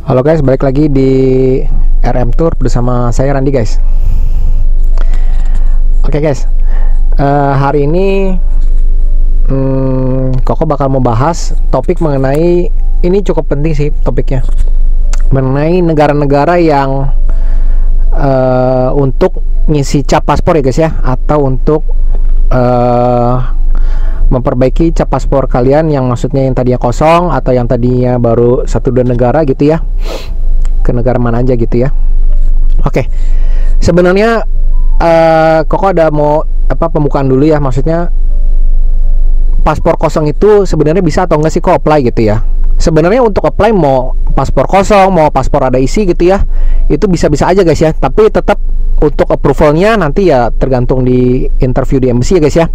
Halo guys, balik lagi di RM Tour bersama saya Randi guys. Oke guys, hari ini Koko bakal membahas topik mengenai, ini cukup penting sih topiknya, mengenai negara-negara yang untuk ngisi cap paspor ya guys ya, atau untuk memperbaiki cap paspor kalian yang maksudnya yang tadinya kosong atau yang tadinya baru 1-2 negara gitu ya, ke negara mana aja gitu ya. Oke, sebenarnya Koko ada mau pembukaan dulu ya, maksudnya paspor kosong itu sebenarnya bisa atau enggak sih kok apply gitu ya. Sebenarnya untuk apply mau paspor kosong mau paspor ada isi gitu ya, itu bisa-bisa aja guys ya, tapi tetap untuk approvalnya nanti ya tergantung di interview di embassy ya guys ya.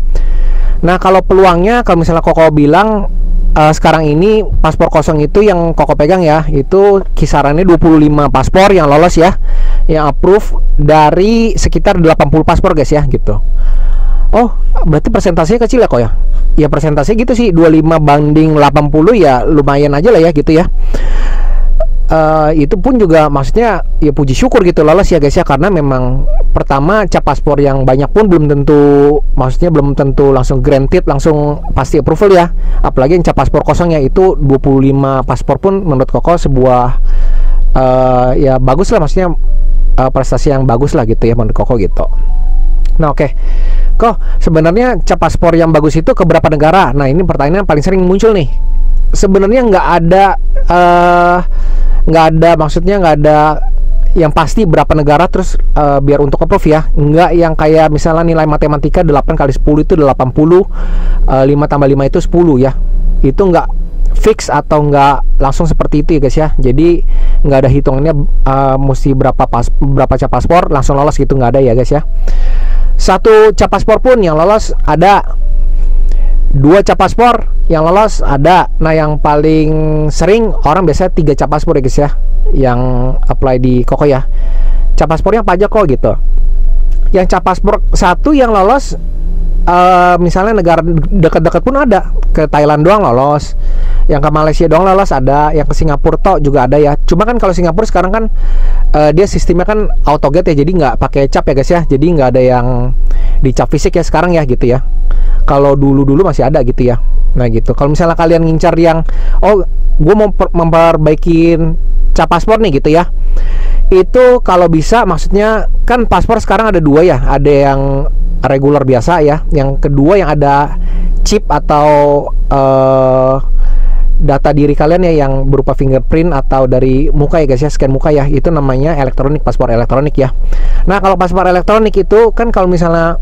Nah kalau peluangnya, kalau misalnya Koko bilang sekarang ini paspor kosong itu yang Koko pegang ya, itu kisarannya 25 paspor yang lolos ya, yang approve dari sekitar 80 paspor guys ya gitu. Oh berarti persentasenya kecil ya kok ya? Ya persentase gitu sih, 25 banding 80 ya lumayan aja lah ya gitu ya. Itu pun juga maksudnya ya puji syukur gitu lolos ya guys ya, karena memang pertama cap paspor yang banyak pun belum tentu, maksudnya belum tentu langsung granted, langsung pasti approval ya. Apalagi yang cap paspor kosongnya itu 25 paspor pun menurut Koko sebuah ya bagus lah, maksudnya prestasi yang bagus lah gitu ya menurut Koko gitu. Nah oke, kok sebenarnya cap paspor yang bagus itu ke berapa negara? Nah ini pertanyaan yang paling sering muncul nih. Sebenarnya nggak ada maksudnya nggak ada yang pasti berapa negara terus biar untuk approve ya. Nggak yang kayak misalnya nilai matematika 8 kali 10 itu 80, 5 tambah 5 itu 10 ya. Itu nggak fix atau nggak langsung seperti itu ya guys ya. Jadi nggak ada hitungannya mesti berapa cap paspor langsung lolos gitu, nggak ada ya guys ya. Satu cap paspor pun yang lolos ada, 2 cap paspor yang lolos ada. Nah yang paling sering orang biasanya 3 cap paspor ya guys ya, yang apply di Koko ya. Cap paspornya apa aja kok gitu. Yang cap paspor 1 yang lolos misalnya negara dekat-dekat pun ada, ke Thailand doang lolos, yang ke Malaysia doang lolos ada, yang ke Singapura toh juga ada ya. Cuma kan kalau Singapura sekarang kan dia sistemnya kan autogate ya, jadi nggak pakai cap ya guys ya, jadi nggak ada yang dicap fisik ya sekarang ya gitu ya. Kalau dulu masih ada gitu ya. Nah gitu, kalau misalnya kalian ngincar yang gue mau memperbaikin cap paspor nih gitu ya, itu kalau bisa, maksudnya kan paspor sekarang ada 2 ya, ada yang regular biasa ya, yang kedua yang ada chip atau data diri kalian ya, yang berupa fingerprint atau dari muka ya guys ya, scan muka ya, itu namanya elektronik, paspor elektronik ya. Nah kalau paspor elektronik itu kan kalau misalnya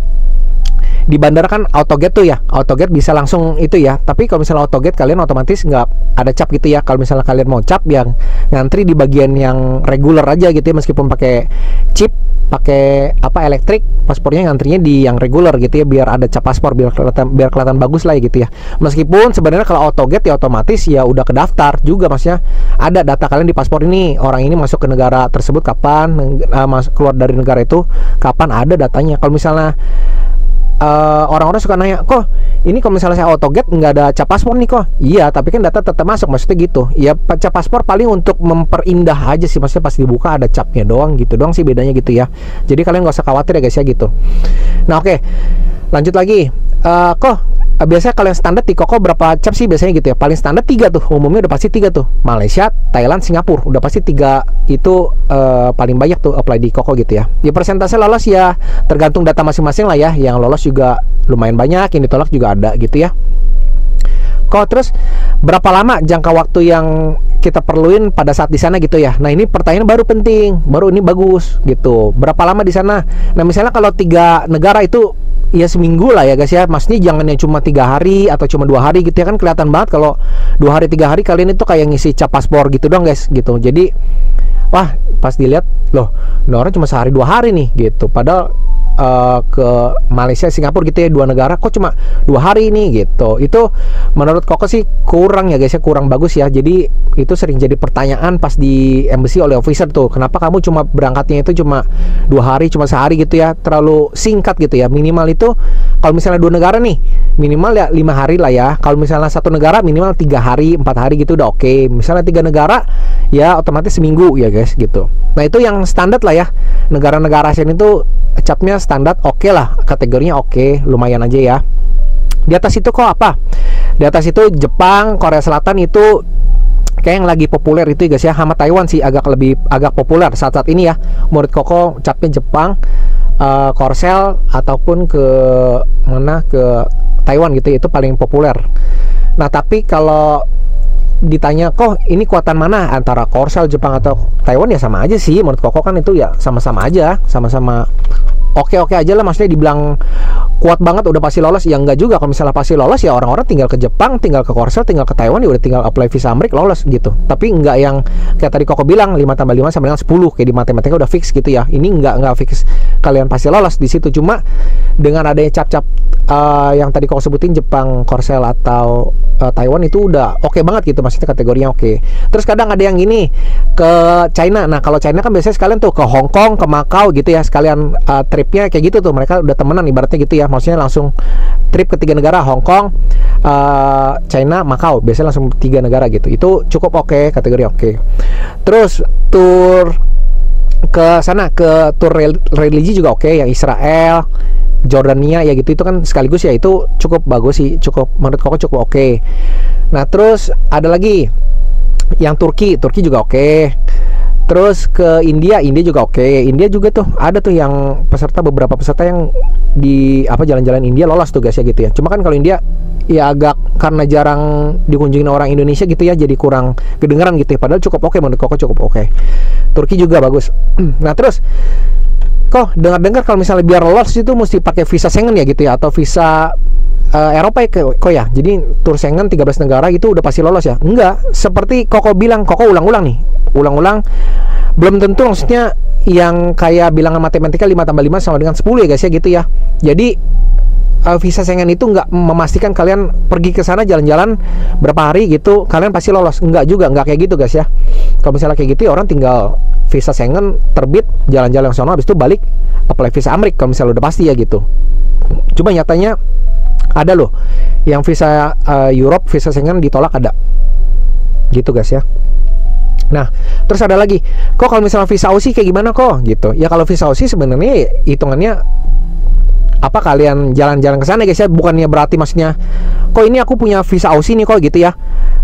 di bandara kan autogate tuh ya, autogate bisa langsung itu ya. Tapi kalau misalnya autogate kalian otomatis nggak ada cap gitu ya. Kalau misalnya kalian mau cap yang ngantri di bagian yang regular aja gitu ya, meskipun pakai chip, pakai elektrik, paspornya ngantrinya di yang regular gitu ya, biar ada cap paspor, biar kelihatan bagus lah ya gitu ya. Meskipun sebenarnya kalau autogate ya otomatis ya udah kedaftar juga, maksudnya ada data kalian di paspor ini, orang ini masuk ke negara tersebut kapan, keluar dari negara itu kapan, ada datanya. Kalau misalnya orang-orang suka nanya, kok ini kalau misalnya saya autogate nggak ada cap paspor nih kok? Iya, tapi kan data tetap masuk, maksudnya gitu. Ya cap paspor paling untuk memperindah aja sih, maksudnya pas dibuka ada capnya doang gitu doang sih bedanya gitu ya. Jadi kalian nggak usah khawatir ya guys ya gitu. Nah oke, lanjut lagi. Kok biasanya kalian standar di Koko berapa cap sih biasanya gitu ya? Paling standar 3 tuh, umumnya udah pasti 3 tuh. Malaysia, Thailand, Singapura, udah pasti 3 itu paling banyak tuh apply di Koko gitu ya. Ya persentase lolos ya tergantung data masing-masing lah ya. Yang lolos juga lumayan banyak, yang ditolak juga ada gitu ya. Kok terus berapa lama jangka waktu yang kita perluin pada saat di sana gitu ya? Nah ini pertanyaan baru penting, baru ini bagus gitu. Berapa lama di sana? Nah misalnya kalau 3 negara itu ya seminggu lah ya guys ya, maksudnya jangan yang cuma 3 hari atau cuma 2 hari gitu ya, kan kelihatan banget kalau 2 hari 3 hari kalian itu kayak ngisi cap paspor gitu dong guys gitu. Jadi wah pas dilihat loh, ini orang cuma sehari 2 hari nih gitu, padahal ke Malaysia, Singapura gitu ya, 2 negara kok cuma 2 hari nih gitu. Itu menurut Koko sih kurang ya guys ya, kurang bagus ya. Jadi itu sering jadi pertanyaan pas di embassy oleh officer tuh, kenapa kamu cuma berangkatnya itu cuma 2 hari, cuma sehari gitu ya, terlalu singkat gitu ya. Minimal itu kalau misalnya 2 negara nih minimal ya 5 hari lah ya. Kalau misalnya 1 negara minimal 3 hari 4 hari gitu udah oke. Misalnya 3 negara ya otomatis seminggu ya guys gitu. Nah itu yang standar lah ya, negara-negara ASEAN itu capnya standar oke lah, kategorinya oke, lumayan aja ya. Di atas itu kok apa? Di atas itu Jepang, Korea Selatan itu kayak yang lagi populer itu guys ya, sama Taiwan sih agak populer saat-saat ini ya. Menurut Koko capnya Jepang, Korsel ataupun ke Taiwan gitu, itu paling populer. Nah tapi kalau ditanya kok ini kuatan mana antara Korsel, Jepang atau Taiwan, ya sama aja sih menurut Koko kan, itu ya sama-sama aja, sama-sama oke-oke aja lah. Maksudnya dibilang kuat banget udah pasti lolos, ya enggak juga. Kalau misalnya pasti lolos ya orang-orang tinggal ke Jepang, tinggal ke Korsel, tinggal ke Taiwan, ya udah tinggal apply visa Amerika lolos gitu. Tapi enggak yang kayak tadi Koko bilang 5 tambah 5 sama dengan 10 kayak di matematika udah fix gitu ya. Ini enggak fix kalian pasti lolos di situ. Cuma dengan adanya cap-cap yang tadi Koko sebutin, Jepang, Korsel atau Taiwan, itu udah oke banget gitu, maksudnya kategorinya oke. Terus kadang ada yang gini ke China. Nah kalau China kan biasanya sekalian tuh ke Hong Kong, ke Macau gitu ya, sekalian tripnya kayak gitu tuh, mereka udah temenan ibaratnya gitu ya. Maksudnya langsung trip ke 3 negara, Hong Kong, China, Macau, biasanya langsung 3 negara gitu. Itu cukup oke, kategori oke. Terus tour ke sana, ke tour religi juga oke, yang Israel, Jordania ya gitu, itu kan sekaligus ya, itu cukup bagus sih, cukup menurut Koko cukup oke. Nah terus ada lagi yang Turki juga oke. Terus ke India juga oke. India juga tuh ada tuh yang beberapa peserta yang di jalan-jalan India lolos tuh guys ya gitu ya. Cuma kan kalau India ya agak karena jarang dikunjungin orang Indonesia gitu ya, jadi kurang kedengeran gitu ya. Padahal cukup oke menurut Koko, cukup oke. Turki juga bagus. Nah terus kok dengar-dengar kalau misalnya biar lolos itu mesti pakai visa Schengen ya gitu ya, atau visa Eropa ya kok ya. Jadi tur Schengen 13 negara itu udah pasti lolos ya? Enggak, seperti Koko bilang, Koko ulang-ulang belum tentu, maksudnya yang kayak bilang matematika 5 tambah 5 sama dengan 10 ya guys ya gitu ya. Jadi visa Schengen itu nggak memastikan kalian pergi ke sana jalan-jalan berapa hari gitu kalian pasti lolos. Enggak juga, nggak kayak gitu guys ya. Kalau misalnya kayak gitu ya orang tinggal visa Schengen terbit, jalan-jalan ke sana, habis itu balik apply visa Amerika kalau misalnya udah pasti ya gitu. Cuma nyatanya ada loh yang visa Europe, visa Schengen ditolak, ada gitu guys ya. Nah terus ada lagi, kok kalau misalnya visa Aussie kayak gimana kok gitu ya. Kalau visa Aussie sebenarnya hitungannya kalian jalan-jalan ke sana guys ya, bukannya berarti maksudnya kok ini aku punya visa Aussie nih kok gitu ya,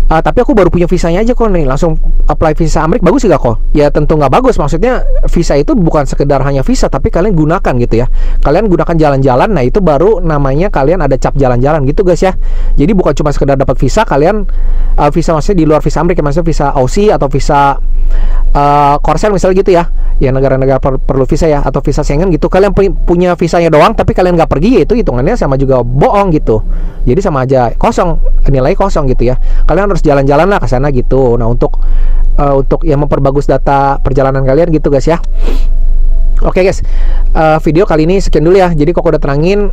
tapi aku baru punya visanya aja kok nih, langsung apply visa Amerika, bagus gak kok? Ya tentu nggak bagus. Maksudnya visa itu bukan sekedar hanya visa, tapi kalian gunakan gitu ya, kalian gunakan jalan-jalan. Nah itu baru namanya kalian ada cap jalan-jalan gitu guys ya. Jadi bukan cuma sekedar dapat visa, kalian visa maksudnya di luar visa Amerika, maksudnya visa Aussie atau visa Korsel misalnya gitu ya, ya negara-negara perlu visa ya, atau visa Schengen gitu, kalian punya visanya doang tapi kalian nggak pergi, ya itu hitungannya sama juga bohong gitu. Jadi sama aja kosong, nilai kosong gitu ya. Kalian harus jalan-jalan lah ke sana gitu. Nah untuk ya memperbagus data perjalanan kalian gitu guys ya. Oke guys, video kali ini sekian dulu ya. Jadi Koko udah terangin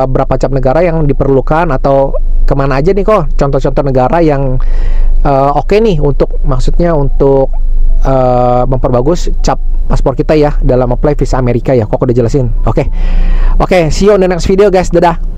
berapa cap negara yang diperlukan, atau kemana aja nih kok contoh-contoh negara yang oke nih untuk, maksudnya untuk memperbagus cap paspor kita ya dalam apply visa Amerika ya. Koko udah jelasin. Oke, see you on the next video guys. Dadah.